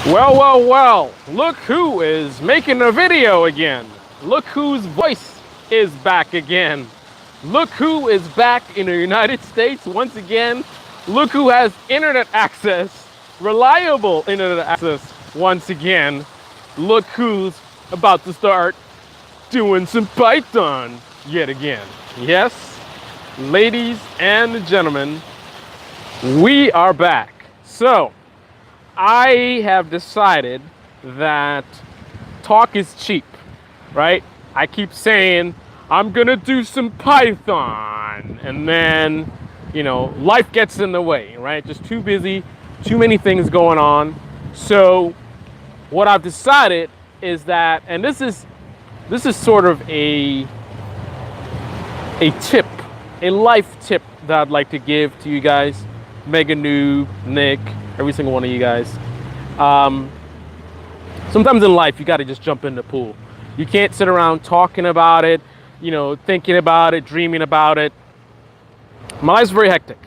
Well, well, well, look who is making a video again. Look whose voice is back again. Look who is back in the United States once again. Look who has internet access, reliable internet access once again. Look who's about to start doing some Python yet again. Yes, ladies and gentlemen, we are back. So, I have decided that talk is cheap, right? I keep saying I'm gonna do some Python, and then, life gets in the way, right? Just too busy, too many things going on. So, what I've decided is that, and this is sort of a tip, a life tip that I'd like to give to you guys, Mega Noob, Nick, every single one of you guys. Sometimes in life, you got to just jump in the pool. You can't sit around talking about it, thinking about it, dreaming about it. My life's very hectic.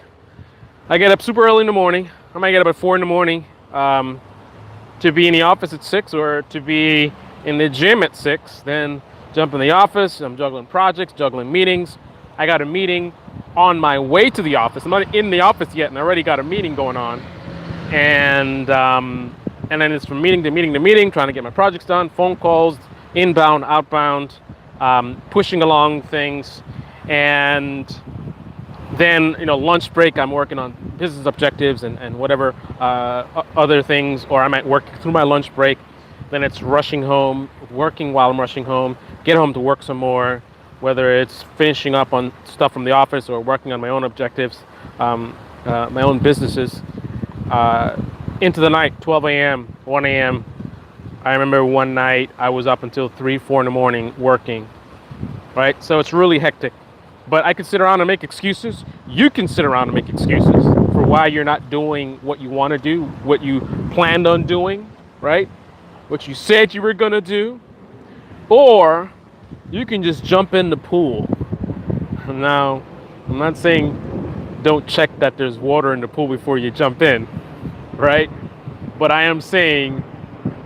I get up super early in the morning. I might get up at 4 in the morning to be in the office at 6 or to be in the gym at 6. Then jump in the office. I'm juggling projects, juggling meetings. I got a meeting on my way to the office. I'm not in the office yet, and I already got a meeting going on. And then it's from meeting to meeting to meeting, trying to get my projects done, phone calls, inbound, outbound, pushing along things. And then, lunch break, I'm working on business objectives and whatever other things, or I might work through my lunch break. Then it's rushing home, working while I'm rushing home, get home to work some more, whether it's finishing up on stuff from the office or working on my own objectives, my own businesses, into the night, 12 a.m., 1 a.m. I remember one night I was up until 3, 4 in the morning working, right? So it's really hectic. But I can sit around and make excuses. You can sit around and make excuses for why you're not doing what you want to do, what you planned on doing, right? What you said you were going to do. Or you can just jump in the pool. Now, I'm not saying don't check that there's water in the pool before you jump in, right? But I am saying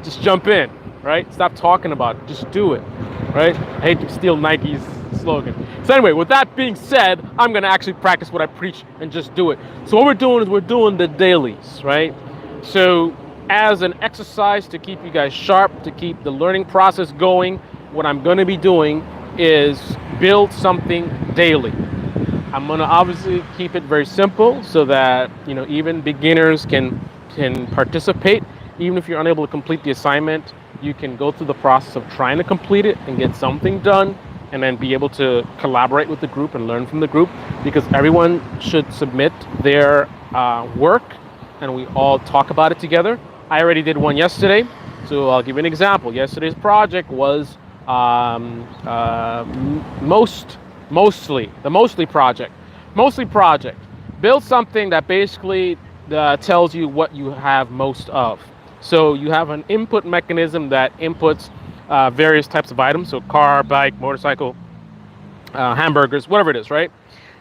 just jump in, right? Stop talking about it. Just do it, right? I hate to steal Nike's slogan. So anyway, with that being said, I'm going to actually practice what I preach and just do it. So what we're doing is we're doing the dailies, right? So as an exercise to keep you guys sharp, to keep the learning process going, what I'm going to be doing is build something daily. I'm going to obviously keep it very simple so that, even beginners can participate. Even if you're unable to complete the assignment, you can go through the process of trying to complete it and get something done, and then be able to collaborate with the group and learn from the group, because everyone should submit their work and we all talk about it together. I already did one yesterday, so I'll give you an example. Yesterday's project was mostly project. Build something that basically tells you what you have most of. So you have an input mechanism that inputs various types of items, so car, bike, motorcycle, hamburgers, whatever it is, right?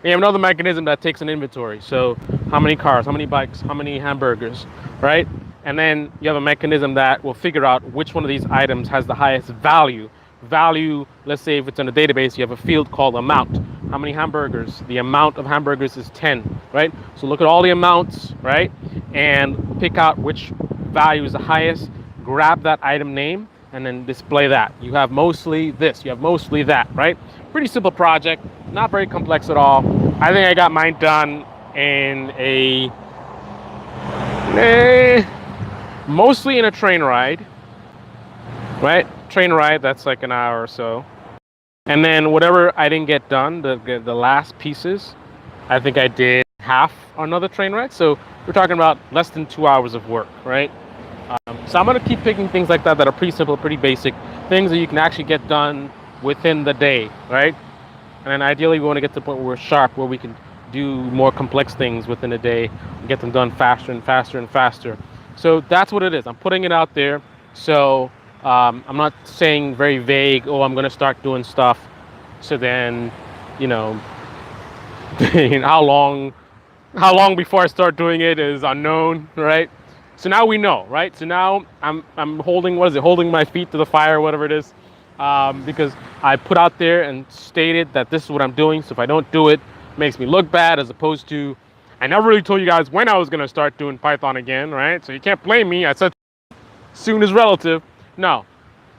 And you have another mechanism that takes an inventory, so how many cars, how many bikes, how many hamburgers, right? And then you have a mechanism that will figure out which one of these items has the highest value. Let's say if it's in a database, you have a field called amount. How many hamburgers? The amount of hamburgers is 10, right? So look at all the amounts, right? And pick out which value is the highest, grab that item name, and then display that. You have mostly this, you have mostly that, right? Pretty simple project, not very complex at all. I think I got mine done in mostly in a train ride, right? Train ride, that's like an hour or so. And then whatever I didn't get done, the last pieces, I think I did half on another train ride. So we're talking about less than 2 hours of work, right? So I'm going to keep picking things like that are pretty simple, pretty basic, things that you can actually get done within the day, right? And then ideally we want to get to the point where we're sharp, where we can do more complex things within a day and get them done faster and faster and faster. So that's what it is. I'm putting it out there. So I'm not saying very vague, oh, I'm going to start doing stuff. So then, how long before I start doing it is unknown, right? So now we know, right? So now I'm holding, what is it? Holding my feet to the fire, whatever it is, because I put out there and stated that this is what I'm doing. So if I don't do it, it makes me look bad, as opposed to, I never really told you guys when I was gonna start doing Python again, right? So you can't blame me. I said soon is relative. No,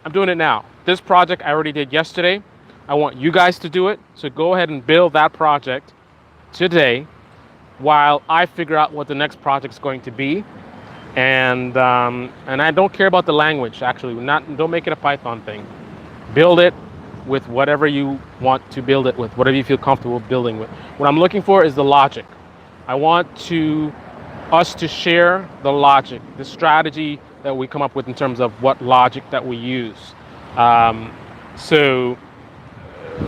I'm doing it now. This project I already did yesterday. I want you guys to do it. So go ahead and build that project today while I figure out what the next project is going to be. And I don't care about the language, actually. Don't make it a Python thing. Build it with whatever you want to build it with, whatever you feel comfortable building with. What I'm looking for is the logic. I want us to share the logic, the strategy that we come up with in terms of what logic that we use. So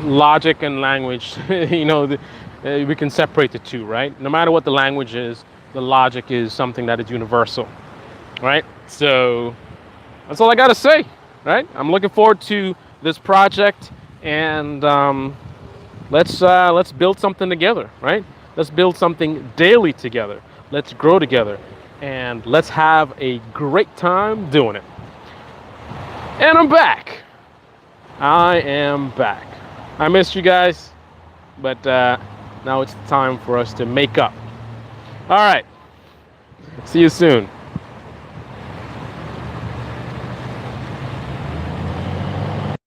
logic and language, we can separate the two, right? No matter what the language is, the logic is something that is universal, right? So that's all I got to say, right? I'm looking forward to this project, and let's build something together, right? Let's build something daily together. Let's grow together, and let's have a great time doing it. And I'm back. I am back. I missed you guys, but now it's time for us to make up. All right. See you soon.